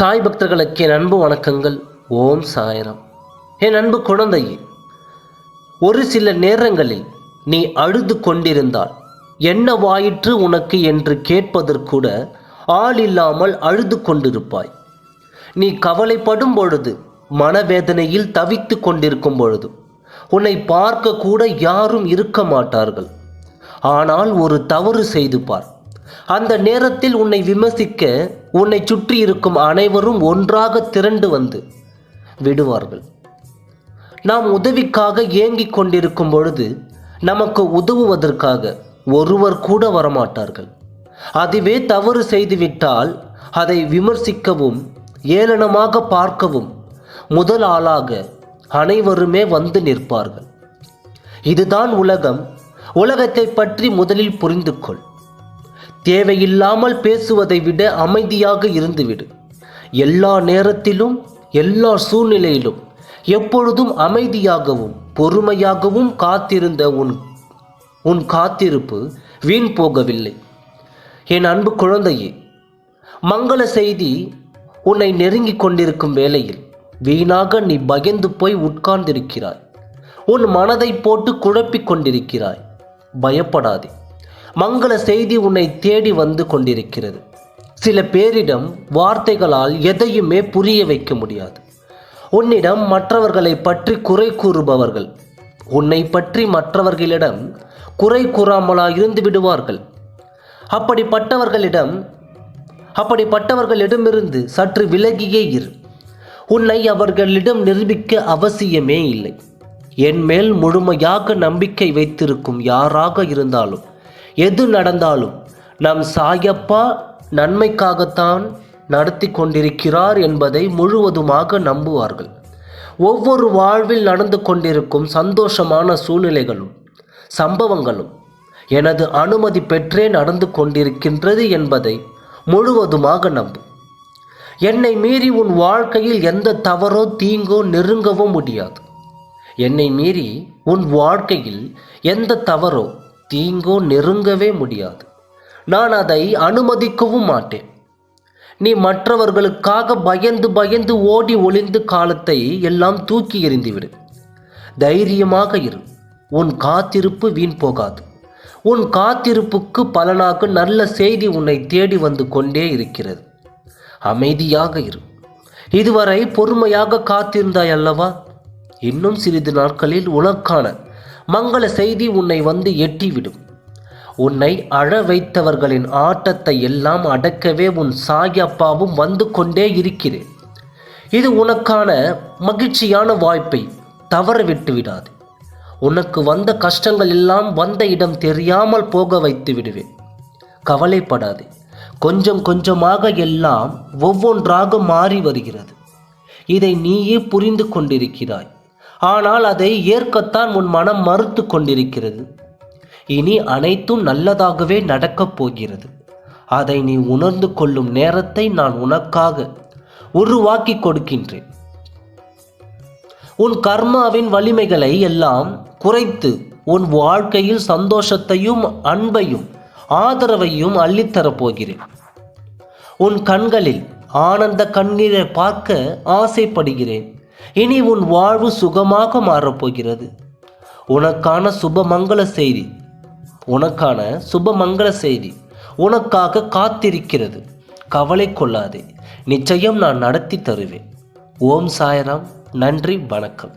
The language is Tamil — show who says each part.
Speaker 1: சாய் பக்தர்களுக்கு என் அன்பு வணக்கங்கள். ஓம் சாய்ராம். என் அன்பு குழந்தையே, ஒரு சில நேரங்களில் நீ அழுது கொண்டிருந்தால் என்னவாயிற்று உனக்கு என்று கேட்பதற்கூட ஆள் இல்லாமல் அழுது கொண்டிருப்பாய். நீ கவலைப்படும் பொழுது, மனவேதனையில் தவித்து கொண்டிருக்கும் பொழுது உன்னை பார்க்க கூட யாரும் இருக்க மாட்டார்கள். ஆனால் ஒரு தவறு செய்து பார். அந்த நேரத்தில் உன்னை விமர்சிக்க உன்னை சுற்றி இருக்கும் அனைவரும் ஒன்றாக திரண்டு வந்து விடுவார்கள். நாம் உதவிக்காக ஏங்கிக் கொண்டிருக்கும் பொழுது நமக்கு உதவுவதற்காக ஒருவர் கூட வரமாட்டார்கள். அதுவே தவறு செய்துவிட்டால் அதை விமர்சிக்கவும் ஏளனமாக பார்க்கவும் முதல் ஆளாக அனைவருமே வந்து நிற்பார்கள். இதுதான் உலகம். உலகத்தை பற்றி முதலில் புரிந்து கொள். தேவையில்லாமல் பேசுவதை விட அமைதியாக இருந்துவிடு. எல்லா நேரத்திலும் எல்லா சூழ்நிலையிலும் எப்பொழுதும் அமைதியாகவும் பொறுமையாகவும் காத்திருந்த உன் காத்திருப்பு வீண் போகவில்லை. என் அன்பு குழந்தையே, மங்கள செய்தி உன்னை நெருங்கிக் கொண்டிருக்கும் வேளையில் வீணாக நீ பயந்து போய் உட்கார்ந்திருக்கிறாய். உன் மனதை போட்டு குழப்பிக் கொண்டிருக்கிறாய். பயப்படாதே. மங்கள செய்தி உன்னை தேடி வந்து கொண்டிருக்கிறது. சில பேரிடம் வார்த்தைகளால் எதையுமே புரிய வைக்க முடியாது. உன்னிடம் மற்றவர்களை பற்றி குறை கூறுபவர்கள் உன்னை பற்றி மற்றவர்களிடம் குறை கூறாமலா இருந்து விடுவார்கள். அப்படிப்பட்டவர்களிடமிருந்து சற்று விலகியே இரு. உன்னை அவர்களிடம் நிரூபிக்க அவசியமே இல்லை. என் மேல் முழுமையாக நம்பிக்கை வைத்திருக்கும் யாராக இருந்தாலும் எது நடந்தாலும் நம் சாயப்பா நன்மைக்காகத்தான் நடத்தி கொண்டிருக்கிறார் என்பதை முழுவதுமாக நம்புவார்கள். ஒவ்வொரு வாழ்வில் நடந்து கொண்டிருக்கும் சந்தோஷமான சூழ்நிலைகளும் சம்பவங்களும் எனது அனுமதி பெற்றே நடந்து கொண்டிருக்கின்றது என்பதை முழுவதுமாக நம்பு. என்னை மீறி உன் வாழ்க்கையில் எந்த தவறோ தீங்கோ நெருங்கவோ முடியாது. என்னை மீறி உன் வாழ்க்கையில் எந்த தவறோ தீங்கோ நெருங்கவே முடியாது. நான் அதை அனுமதிக்கவும் மாட்டேன். நீ மற்றவர்களுக்காக பயந்து ஓடி ஒளிந்து காலத்தை எல்லாம் தூக்கி எறிந்துவிடு. தைரியமாக இரு. உன் காத்திருப்பு வீண் போகாது. உன் காத்திருப்புக்கு பலனாக நல்ல செய்தி உன்னை தேடி வந்து கொண்டே இருக்கிறது. அமைதியாக இரு. இதுவரை பொறுமையாக காத்திருந்தாய் அல்லவா? இன்னும் சிறிது நாட்களில் உனக்கான மங்கள செய்தி உன்னை வந்து எட்டிவிடும். உன்னை அழ வைத்தவர்களின் ஆட்டத்தை எல்லாம் அடக்கவே உன் சாயப்பாவும் வந்து கொண்டே இருக்கிறேன். இது உனக்கான மகிழ்ச்சியான வாய்ப்பை தவற விட்டு விடாது. உனக்கு வந்த கஷ்டங்கள் எல்லாம் வந்த இடம் தெரியாமல் போக வைத்து விடுவேன். கவலைப்படாதே. கொஞ்சம் கொஞ்சமாக எல்லாம் ஒவ்வொன்றாக மாறி வருகிறது. இதை நீயே புரிந்து கொண்டிருக்கிறாய். ஆனால் அதை ஏற்கத்தான் உன் மனம் மறுத்து கொண்டிருக்கிறது. இனி அனைத்தும் நல்லதாகவே நடக்கப் போகிறது. அதை நீ உணர்ந்து கொள்ளும் நேரத்தை நான் உனக்காக உருவாக்கி கொடுக்கின்றேன். உன் கர்மாவின் வலிமைகளை எல்லாம் குறைத்து உன் வாழ்க்கையில் சந்தோஷத்தையும் அன்பையும் ஆதரவையும் அள்ளித்தரப் போகிறேன். உன் கண்களில் ஆனந்த கண்ணீரை பார்க்க ஆசைப்படுகிறேன். இனி உன் வாழ்வு சுகமாக மாறப்போகிறது. உனக்கான சுபமங்கள செய்தி உனக்காக காத்திருக்கிறது. கவலை கொள்ளாதே. நிச்சயம் நான் நடத்தி தருவேன். ஓம் சாய்ராம். நன்றி, வணக்கம்.